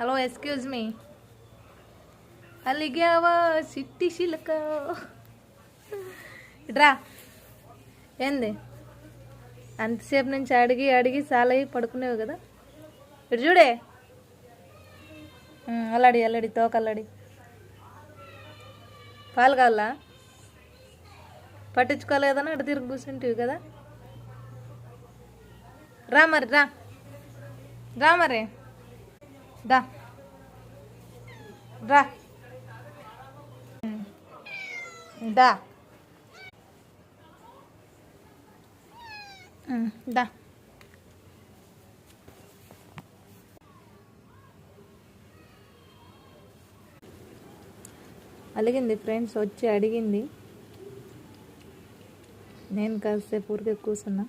Hello excuse me, అలిగావా సిట్టి శిలక? ఇట్రా. ఏంది అంతసేపు నుంచి అడిగి అడిగి చాలా పడుకునేవు కదా. ఇటు చూడే, అల్లాడి అల్లాడి తోకల్లాడి. పాలు కావాలా? పట్టించుకోలేదని అటు తిరిగి కూర్చుంటివి కదా. రా మరి, రా రా మరి, దా రా దా దా. అలిగింది ఫ్రెండ్స్, వచ్చి అడిగింది. నేను కాసేపు ఊరికే కూర్చున్నా.